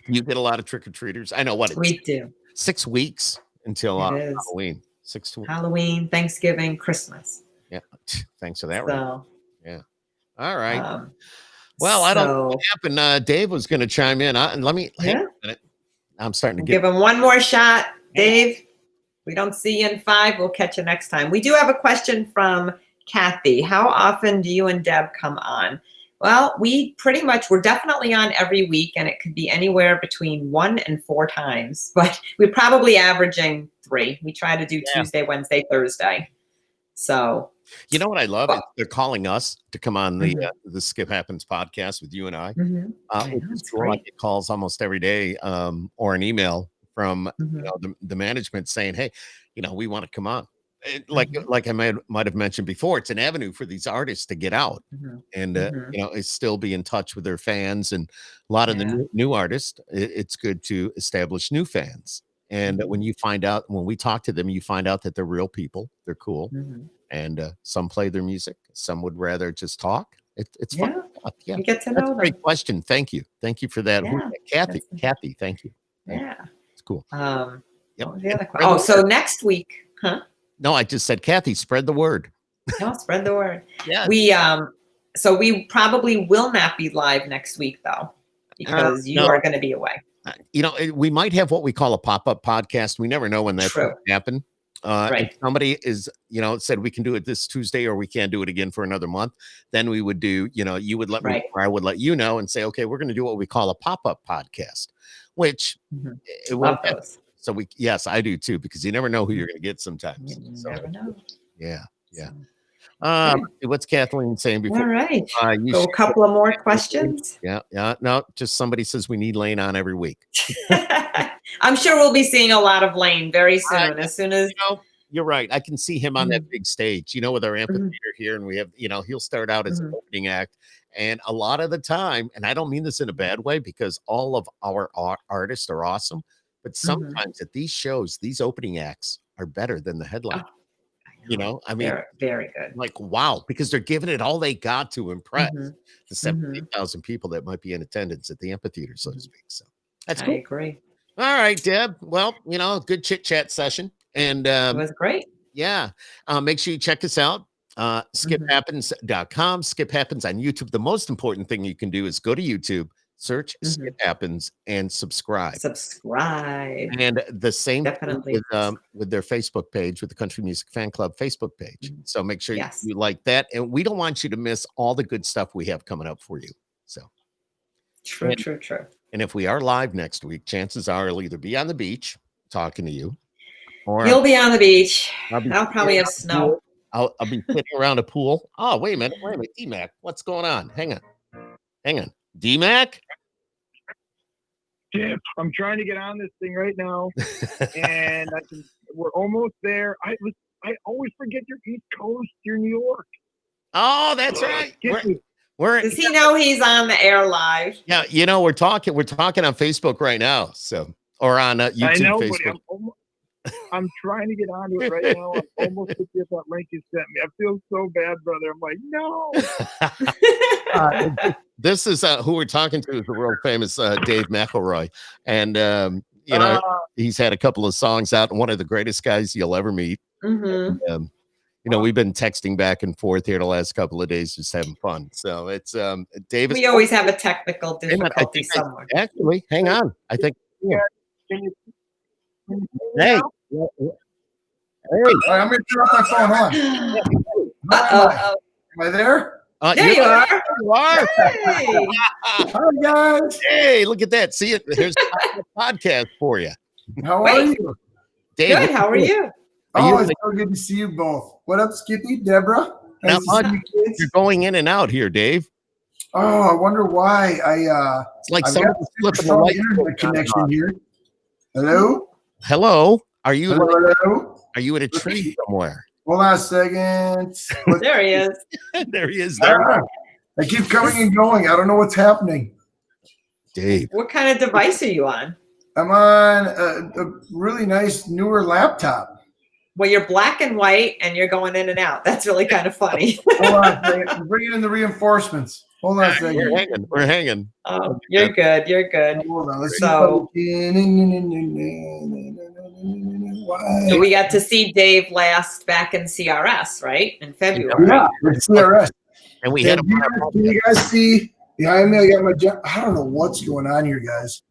You get a lot of trick-or-treaters. I know what we do. 6 weeks until Halloween. Halloween, Thanksgiving, Christmas. Yeah. Thanks for that. Yeah. All right. I don't know what happened. Dave was going to chime in. Let me hang on a minute. I'm starting to give him one more shot. Dave, we don't see you in 5. We'll catch you next time. We do have a question from Kathy. How often do you and Deb come on? Well, we're definitely on every week, and it could be anywhere between 1 and 4 times, but we're probably averaging 3. We try to do Tuesday, Wednesday, Thursday. So, you know what I love? They're calling us to come on the SkiP HappEns podcast with you and I. It's cool. I get calls almost every day, or an email from the management saying, "Hey, we want to come on." Like I might have mentioned before, it's an avenue for these artists to get out and still be in touch with their fans, and a lot of the new artists. It's good to establish new fans, and when we talk to them, you find out that they're real people. They're cool, and some play their music. Some would rather just talk. It's fun. Yeah, you get to know them. Great question. Thank you for that. Kathy. Thank you. Yeah, it's cool. So next week, huh? No, I just said, Kathy, spread the word. No, spread the word. Yeah. So we probably will not be live next week though, because you are going to be away. We might have what we call a pop-up podcast. We never know when that's going to happen. If somebody is, said we can do it this Tuesday or we can't do it again for another month, then we would do, you would let me, or I would let you know and say, okay, we're going to do what we call a pop-up podcast, which it will. So yes, I do too, because you never know who you're going to get sometimes. You never know. Yeah. What's Kathleen saying before? All right. Go a couple of more questions. Yeah. No, just somebody says we need Lane on every week. I'm sure we'll be seeing a lot of Lane very soon. As soon as you're right. I can see him on that big stage, with our amphitheater here, and we have, he'll start out as an opening act. And a lot of the time, and I don't mean this in a bad way, because all of our artists are awesome, but sometimes at these shows, these opening acts are better than the headline. I mean, they're very good. Like, wow, because they're giving it all they got to impress the 70,000 people that might be in attendance at the amphitheater, so to speak. So that's cool. I agree. All right, Deb. Well, good chit chat session. And it was great. Yeah. Make sure you check us out. SkiPHappens.com. SkiP Happens on YouTube. The most important thing you can do is go to YouTube, search SkiP Happens, and subscribe. And the same with their Facebook page, with the Country Music Fan Club Facebook page. So make sure you like that. And we don't want you to miss all the good stuff we have coming up for you. So true. And if we are live next week, chances are I'll either be on the beach talking to you, or you'll be on the beach. I'll probably have snow. I'll be sitting around a pool. Oh, wait a minute, D-Mac, what's going on? Hang on. D-Mac? Yeah, I'm trying to get on this thing right now, and we're almost there. I always forget you're East Coast. You're New York. Oh, that's right. Does he know he's on the air live? Yeah, we're talking on Facebook right now. So, or on YouTube. I know, Facebook. But I'm trying to get onto it right now. I'm almost with you that link you sent me. I feel so bad, brother. I'm like, no. This is who we're talking to, is the world famous Dave McElroy, and he's had a couple of songs out, and one of the greatest guys you'll ever meet. And, we've been texting back and forth here the last couple of days, just having fun. So it's David. We always have a technical difficulty somewhere. Actually, hang on. I think. Yeah. Hey. Hey, I'm going to turn off my phone on. Am I there? There you are. You are. Hey. Hi, guys. Hey, look at that. See it. Here's a podcast for you. How are you? Dave, good. How are you? It's so good to see you both. What up, Skippy, Deborah? Nice to see you kids. You're going in and out here, Dave. Oh, I wonder why. It's like somebody's flipping the light internet connection here. Hello. Are you? Hello? Are you at a tree somewhere? Hold on a second. There he is. There he is. I keep coming and going. I don't know what's happening. Dave. What kind of device are you on? I'm on a really nice newer laptop. Well, you're black and white, and you're going in and out. That's really kind of funny. Hold on a second. I'm bringing in the reinforcements. Hold on a second. We're hanging. Oh, you're good. You're good. Hold on. Let's so we got to see Dave last back in CRS, right? In February. Yeah, CRS. And we had can you guys see behind me? I got my I don't know what's going on here, guys.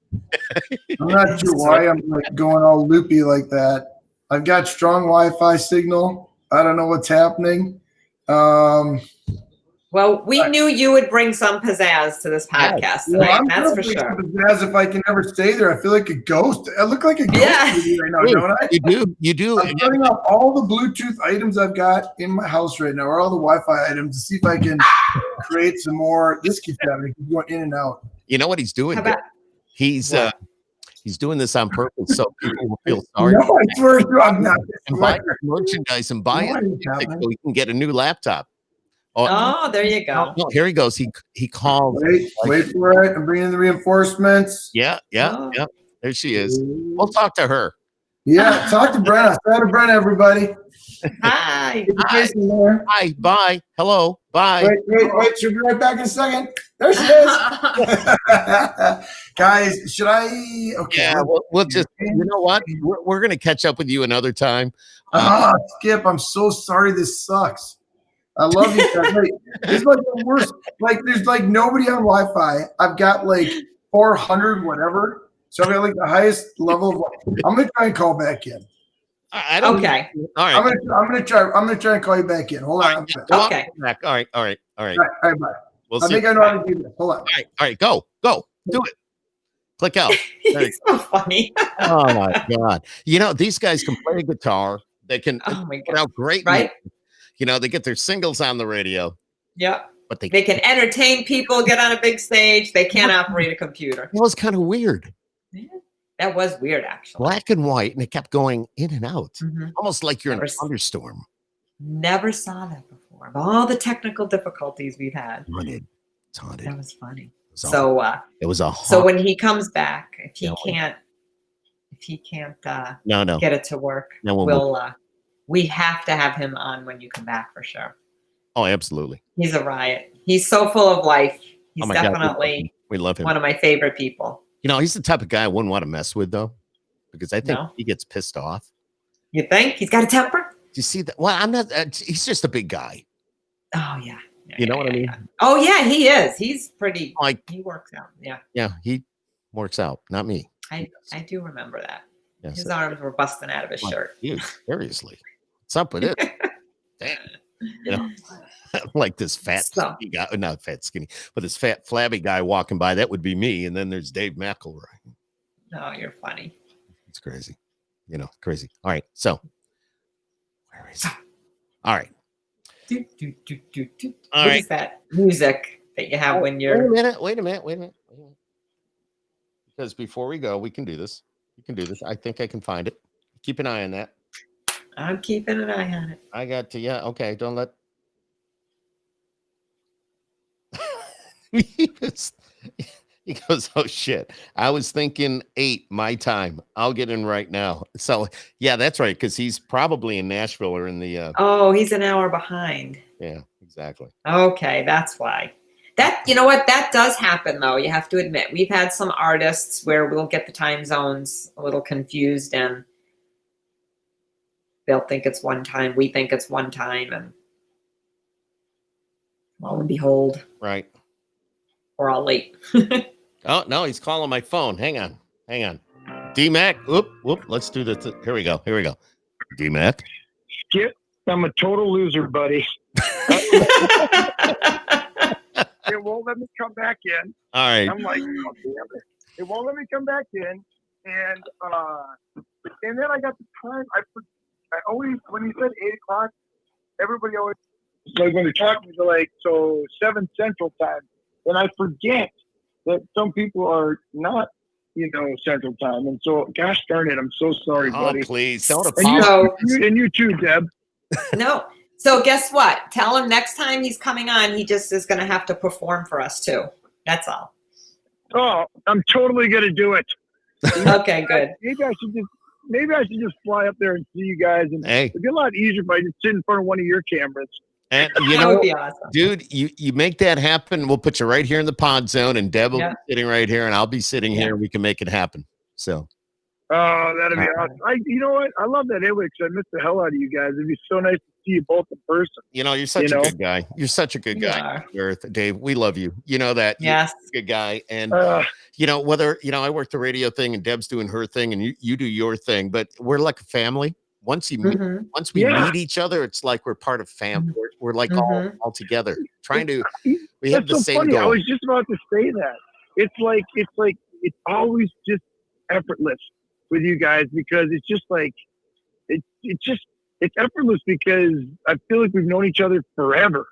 I'm not sure why I'm like going all loopy like that. I've got strong Wi-Fi signal. I don't know what's happening. Well, we knew you would bring some pizzazz to this podcast tonight. That's for sure. Pizzazz if I can never stay there. I feel like a ghost. I look like a ghost right now, don't I? You do. I'm turning off all the Bluetooth items I've got in my house right now, or all the Wi-Fi items, to see if I can create some more. This keeps happening. Keep going in and out. You know what he's doing? He's doing this on purpose so people will feel sorry. No, I swear to you, I'm not. And buy merchandise and buy it so he can get a new laptop. Oh, there you go. No, here he goes. He called. Wait for it. I'm bringing in the reinforcements. Yeah. There she is. We'll talk to her. Yeah, talk to Brenna. Say hi to Brenna, everybody. Hi. Hi. Bye. Hello. Bye. Wait. She'll be right back in a second. There she is. Guys, should I? Okay. Yeah, we'll just, you know what? We're going to catch up with you another time. Skip, I'm so sorry. This sucks. I love you guys. Like, it's like the worst. Like, there's like nobody on Wi-Fi. I've got like 400 whatever. So I've got like the highest level of. I'm gonna try and call back in. I don't. Okay. All right. I'm gonna try and call you back in. Hold on. Okay. Back. All right. All right, bye. We'll I see. think I know how to do this. Hold on. All right. Go. Do it. Click out. He's so funny. Oh my God. You know, these guys can play guitar. They can put out great right? music. You know, they get their singles on the radio. Yep. But They can entertain people, get on a big stage. They can't operate a computer. It was kind of weird. Yeah, that was weird, actually. Black and white, and it kept going in and out. Mhm. Almost like you're in a Never thunderstorm. Never saw that before. Of all the technical difficulties we've had. It's haunted. That was funny. It was a so when he comes back, if he can't no get it to work, we have to have him on when you come back for sure. Oh, absolutely. He's a riot. He's so full of life. He's definitely we love him. One of my favorite people. You know, he's the type of guy I wouldn't want to mess with though, because I think he gets pissed off. You think he's got a temper? Do you see that? Well, I'm not. He's just a big guy. Oh yeah. You know what I mean? Yeah. Oh yeah, he is. He's pretty. Like he works out. Yeah. Yeah, he works out. Not me. I do remember that. Yeah, his arms were busting out of his shirt. Dude, seriously, what's up with it? Damn. You know, like this fat skinny guy, not fat skinny, but this fat flabby guy walking by. That would be me. And then there's Dave McElroy. Oh, you're funny. It's crazy. You know, crazy. All right, so where is it? All right. What is that music that you have when you're? Wait a minute. Because before we go, we can do this. I think I can find it. Keep an eye on that. I'm keeping an eye on it. I got to. Yeah. Okay. Don't let. He goes, oh shit. I was thinking 8 my time. I'll get in right now. So yeah, that's right. Because he's probably in Nashville or in the. Oh, he's an hour behind. Yeah, exactly. Okay, that's why. That, you know what, that does happen though. You have to admit, we've had some artists where we'll get the time zones a little confused, and they'll think it's one time. We think it's one time, and lo and behold, right, we're all late. Oh no, he's calling my phone. Hang on. D-Mac. Whoop. Let's do this. Here we go. D-Mac. Skip, I'm a total loser, buddy. It won't let me come back in. All right. I'm like, oh, damn it. It won't let me come back in. And then I got the time. I always, when you said 8 o'clock, everybody always, like when they're talking, they're like, so 7 Central Time. And I forget that some people are not, Central Time. And so, gosh darn it, I'm so sorry, buddy. Please, don't apologize. And you too, Deb. No. So guess what? Tell him next time he's coming on, he just is going to have to perform for us too. That's all. Oh, I'm totally going to do it. Okay, good. Maybe I should just fly up there and see you guys. And it'd be a lot easier if I just sit in front of one of your cameras. And that would be awesome. Dude, you make that happen. We'll put you right here in the pod zone, and Deb will be sitting right here, and I'll be sitting here. We can make it happen. So. Oh, that'd be awesome. You know what? I love that anyway, because I miss the hell out of you guys. It'd be so nice to see you both in person. You're such a good guy. You're such a good guy, Dave. We love you. You know that. Yes. You're a good guy. And, whether, I work the radio thing and Deb's doing her thing and you do your thing, but we're like a family. Once we meet each other, it's like we're part of family. We're like all together trying to, we have the same goal. I was just about to say that. It's always just effortless with you guys, because it's just like, it's effortless because I feel like we've known each other forever.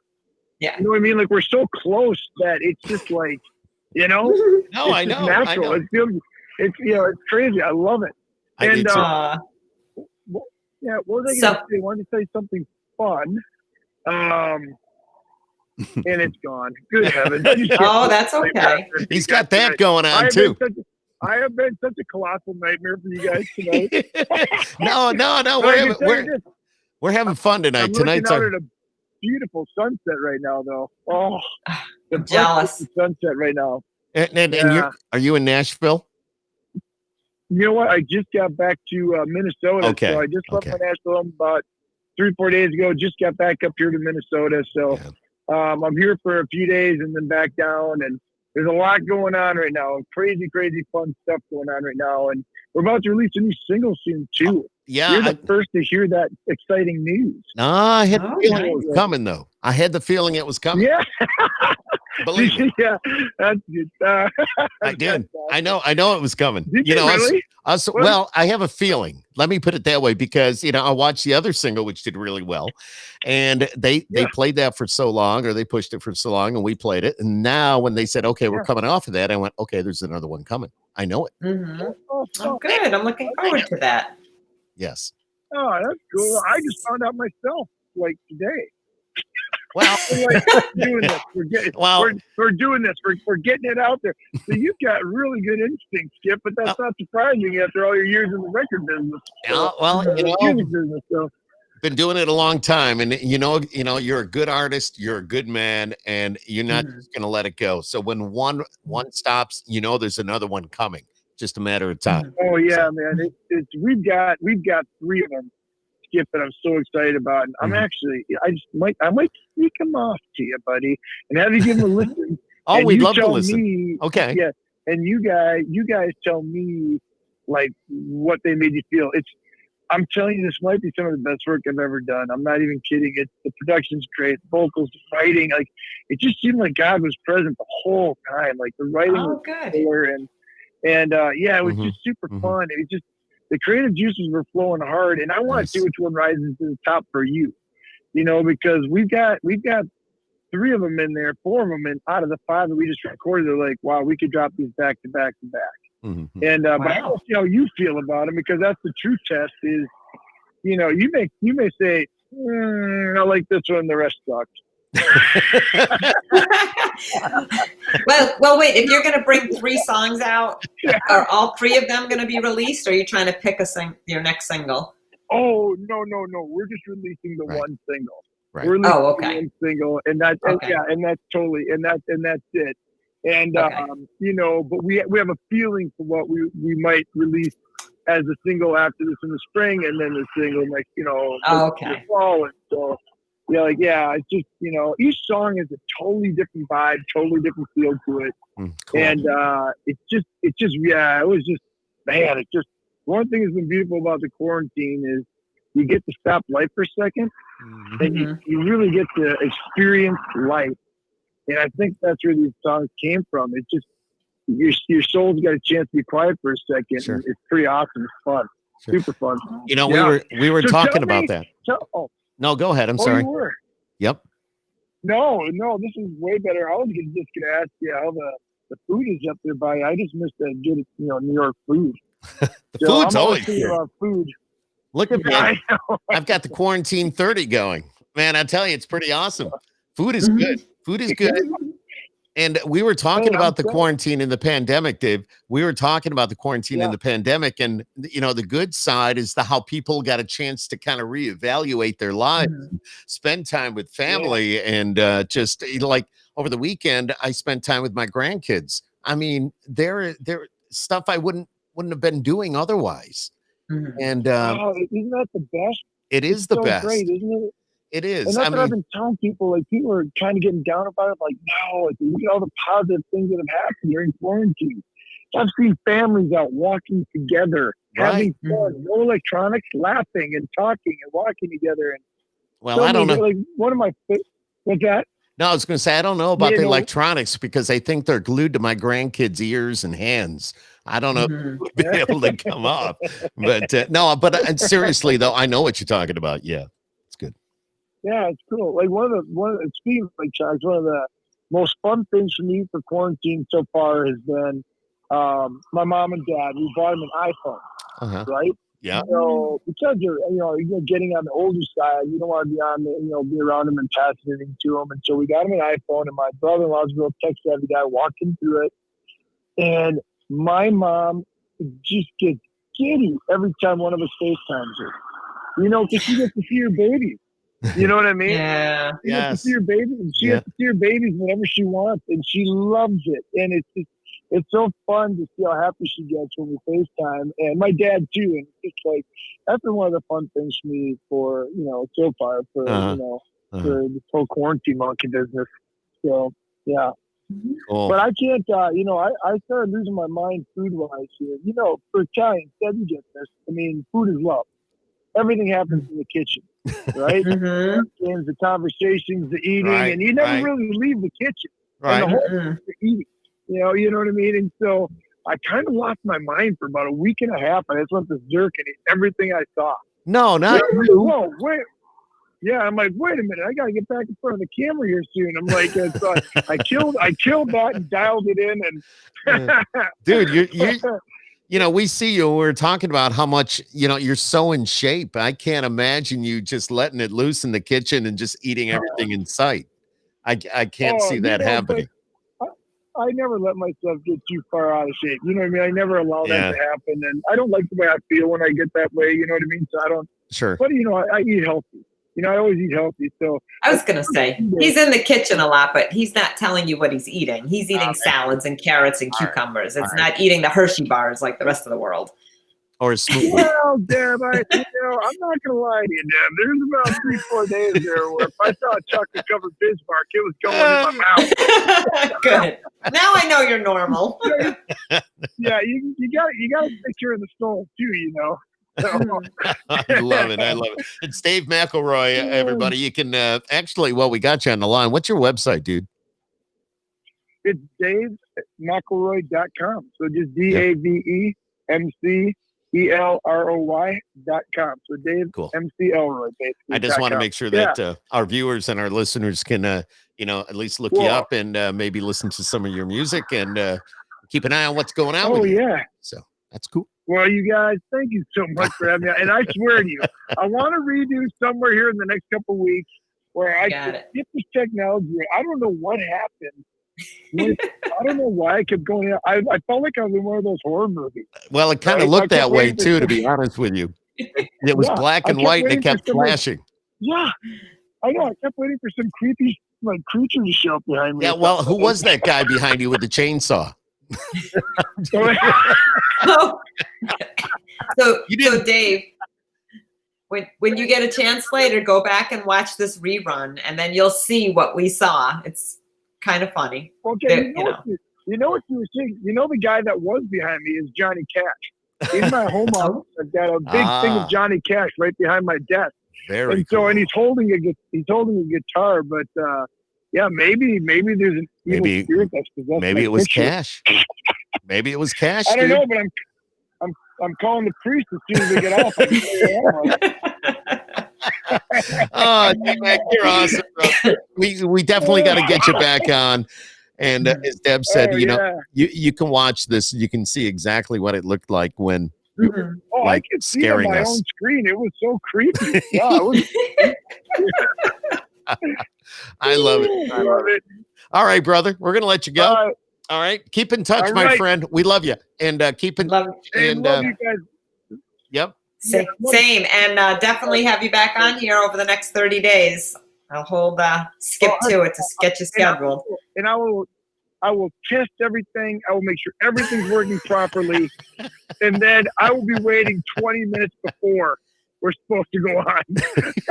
Yeah. You know what I mean? Like, we're so close that it's just like, No, I know. Natural. I know. It's crazy. I love it. What was I going to say? I wanted to say something fun. And it's gone. Good heavens. Oh, that's okay. He's got that going on too. I have been such a colossal nightmare for you guys tonight. No. We're having fun tonight. Tonight's out at a beautiful sunset right now, though. Oh, I'm jealous. Sunset right now. And are you in Nashville? You know what? I just got back to Minnesota. Okay. So I just left my Nashville about 3-4 days ago. Just got back up here to Minnesota. So I'm here for a few days and then back down. And there's a lot going on right now. Crazy, crazy fun stuff going on right now. And we're about to release a new single soon too. Yeah. You're the first to hear that exciting news. No, I had the feeling it was coming, though. I had the feeling it was coming. Yeah. Believe me. Yeah, that's good. I did. I know it was coming. Did you really? Well, I have a feeling. Let me put it that way, because I watched the other single, which did really well, and they played that for so long, or they pushed it for so long, and we played it. And now when they said, "Okay, we're coming off of that," I went, "Okay, there's another one coming." I know it. Mm-hmm. Oh, good. I'm looking forward to that. Yes. Oh, that's cool. I just found out myself like today. Well, doing this. We're doing this. We're getting it out there. So you've got really good instinct, Skip, but that's not surprising after all your years in the record business. Music business. So. Been doing it a long time, and you're a good artist, you're a good man, and you're not just gonna let it go. So when one stops, there's another one coming. Just a matter of time. Oh yeah, man. We've got 3 of them, Skip, that I'm so excited about. And I'm actually, I might sneak them off to you, buddy, and have you give them a listen. We'd love to listen. Okay. Yeah, and you guys tell me like what they made you feel. I'm telling you, this might be some of the best work I've ever done. I'm not even kidding. The production's great, the vocals, the writing, like it just seemed like God was present the whole time. Like the writing was killer, and it was just super fun. It was just the creative juices were flowing hard, and I want to see which one rises to the top for you. Because we've got 3 of them in there, 4 of them, and out of the 5 that we just recorded, they're like, wow, we could drop these back to back to back. Mm-hmm. And but I don't see how you feel about them, because that's the true test. Is you may say, I like this one, the rest sucks. well, wait. If you're going to bring 3 songs out, are all 3 of them going to be released? Or are you trying to pick your next single? Oh no! We're just releasing the one single. Right. We're releasing one single, and that's totally, and that's it. And but we have a feeling for what we might release as a single after this in the spring, and then the single next, in the fall. And so, it's just each song is a totally different vibe, totally different feel to it. Cool. And it was just one thing that's been beautiful about the quarantine is you get to stop life for a second, and you really get to experience life. And I think that's where these songs came from. It's just your soul's got a chance to be quiet for a second. Sure. And it's pretty awesome. It's fun. Sure. Super fun. We were talking about that. No, go ahead. I'm sorry. You were? Yep. No, this is way better. I was just going to ask you how the food is up there by. I just missed that good, New York food. The food's always good. About food. Look at me. I've got the quarantine 30 going. Man, I tell you, it's pretty awesome. Food is good. Food is good. And we were talking about the quarantine and the pandemic, Dave. We were talking about the quarantine and the pandemic. And, the good side is how people got a chance to kind of reevaluate their lives, spend time with family. And just like over the weekend, I spent time with my grandkids. I mean, they're stuff I wouldn't have been doing otherwise. And isn't that the best? It is the best. Great, isn't it? It is. And that's what I've been telling people. Like, people are kind of getting down about it. Like, no, look at all the positive things that have happened during quarantine. I've seen families out walking together, having fun, no electronics, laughing and talking and walking together. And well, I don't know. Like, one of my what's that? No, I was going to say, I don't know about the electronics, because I think they're glued to my grandkids' ears and hands. I don't know if we'll be able to come up. But no, but seriously, though, I know what you're talking about. Yeah, it's good. Yeah, it's cool. Like one of the speaking of like Charles, one of the most fun things for me for quarantine so far has been my mom and dad. We bought them an iPhone, right? Yeah. So because you're getting on the older side, you don't want to be on be around them and pass anything to them. And so we got them an iPhone, and my brother-in-law's a real tech-savvy guy, walking through it, and my mom just gets giddy every time one of us FaceTimes her. Because she gets to see her babies. You know what I mean? Yeah. She gets to see her babies, and she gets to see her babies whenever she wants, and she loves it. And it's just, it's so fun to see how happy she gets when we FaceTime, and my dad too. And it's like that's been one of the fun things for me for so far for for this whole quarantine monkey business. So yeah. Cool. But I can't, I started losing my mind food-wise here. For Italians, Deb, you get this. I mean, food is love. Everything happens in the kitchen, right? The conversations, the eating, and you never really leave the kitchen. Right. And the whole the eating. You know what I mean? And so I kind of lost my mind for about a week and a half, and I just went to Zerk and ate everything I saw. No, not you. Whoa, wait. Yeah, I'm like, wait a minute, I gotta get back in front of the camera here soon. I'm like, so I killed that and dialed it in, and dude, we see you. We're talking about how much you're so in shape. I can't imagine you just letting it loose in the kitchen and just eating everything in sight. I can't see that happening. I never let myself get too far out of shape. You know what I mean? I never allow that to happen, and I don't like the way I feel when I get that way. You know what I mean? So I don't. Sure. But I eat healthy. I always eat healthy. So I was going to say, he's in the kitchen a lot, but he's not telling you what he's eating. He's eating salads and carrots and cucumbers. It's not eating the Hershey bars like the rest of the world. Or a smoothie. Well, Deb, I'm not going to lie to you, Deb. There's about 3-4 days there where if I saw a chocolate-covered Bismarck, it was going in my mouth. Good. Now I know you're normal. Yeah, you got to take care of the soul, too, So. I love it. It's Dave McElroy, everybody. You can we got you on the line. What's your website, dude? It's DaveMcElroy.com. So just DaveMcElroy.com. So Dave MC Elroy, basically. I just want to make sure that our viewers and our listeners can at least look you up and maybe listen to some of your music and keep an eye on what's going on with you. So that's cool. Well, you guys, thank you so much for having me. And I swear to you, I want to redo somewhere here in the next couple of weeks where I can get this technology. I don't know what happened. I don't know why I kept going out. I felt like I was in one of those horror movies. Well, it kind of looked that way too, to be honest with you. It was black and white and it kept flashing. Yeah, I know. I kept waiting for some creepy creature to show up behind me. Yeah, well, who was that guy behind you with the chainsaw? So Dave, when you get a chance later, go back and watch this rerun, and then you'll see what we saw. It's kind of funny. Okay, you know what you were saying. The guy that was behind me is Johnny Cash. In my home office, I've got a big thing of Johnny Cash right behind my desk. Very cool. And he's holding a guitar, but maybe there's an evil spirit that's possessed. Maybe it was Cash. Maybe it was Cash. I don't know, but I'm calling the priest as soon as we get off. Oh, Mac, you're awesome, bro. We definitely got to get you back on. And as Deb said, you can watch this. You can see exactly what it looked like when I could see scaring on my us. own screen. It was so creepy. Yeah, I love it. All right, brother. We're gonna let you go. All right. Keep in touch, my friend. We love you. And keep in love you guys. Yep. Same. And definitely have you back on here over the next 30 days. I'll hold skip to it to get you scheduled. And I will test everything. I will make sure everything's working properly. And then I will be waiting 20 minutes before we're supposed to go on.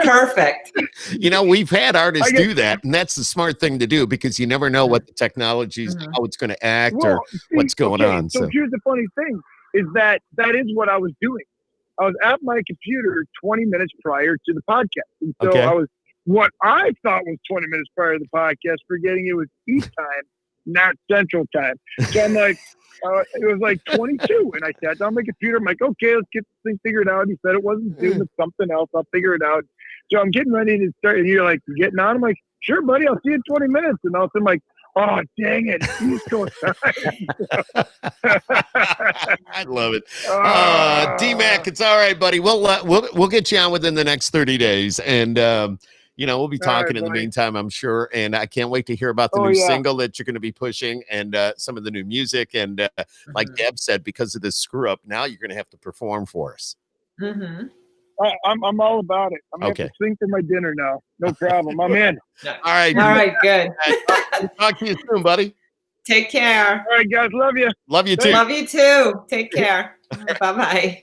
Perfect. We've had artists do that, and that's the smart thing to do because you never know what the technology is, how it's going to act, or what's going on. So here's the funny thing: is that is what I was doing. I was at my computer 20 minutes prior to the podcast, and so I was what I thought was 20 minutes prior to the podcast, forgetting it was East time, not Central time. So I'm like. It was like 22, and I sat down on my computer. I'm like, okay, let's get this thing figured out. He said it wasn't Zoom, it's something else. I'll figure it out. So I'm getting ready to start, and you're like, getting on? I'm like, sure, buddy, I'll see you in 20 minutes. And all of a sudden, I'm like, oh, dang it. East Coast time. I love it. D-Mac, it's all right, buddy. We'll get you on within the next 30 days, and we'll be talking in the meantime, I'm sure. And I can't wait to hear about the new single that you're going to be pushing and some of the new music. And like Deb said, because of this screw up, now you're going to have to perform for us. I'm all about it. I'm going to have to sing for my dinner now. No problem. I'm in. All right. All right. Good. Talk to you soon, buddy. Take care. All right, guys. Love you. Love you too. Love you too. Take care. Bye-bye.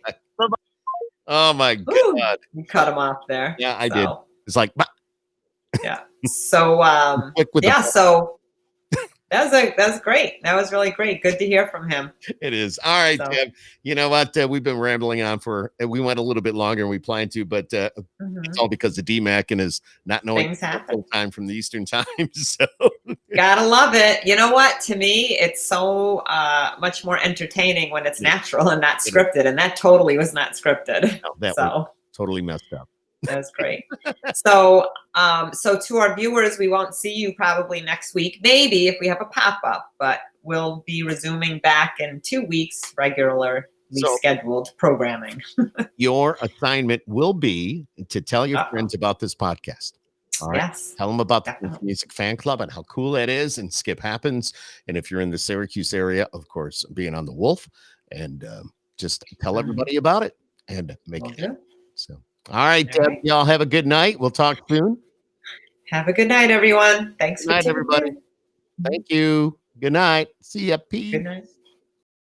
Oh my Ooh, God. you cut him off there. Yeah, I did. It's like, yeah. So, quick with yeah, the so that was great. That was really great. Good to hear from him. It is. All right, So- Deb. You know what? We've been rambling on we went a little bit longer than we planned to, but it's all because of DMAC and his not knowing Things happen. time from the Eastern time. So Gotta love it. You know what? To me, it's so much more entertaining when it's natural and not scripted. And that totally was not scripted. No, that so was totally messed up. that was great. So, so to our viewers, we won't see you probably next week. Maybe if we have a pop-up, but we'll be resuming back in 2 weeks, regularly scheduled programming. Your assignment will be to tell your friends about this podcast. All right. Yes. Tell them about the Definitely. Music Fan Club and how cool that is. And SkiP happens. And if you're in the Syracuse area, of course, being on the Wolf, and just tell everybody about it and make it happen. So, all right, Deb, y'all have a good night. We'll talk soon. Have a good night, everyone. Thanks Good night, everybody. Thank you. Good night. See ya. Peace. Good night.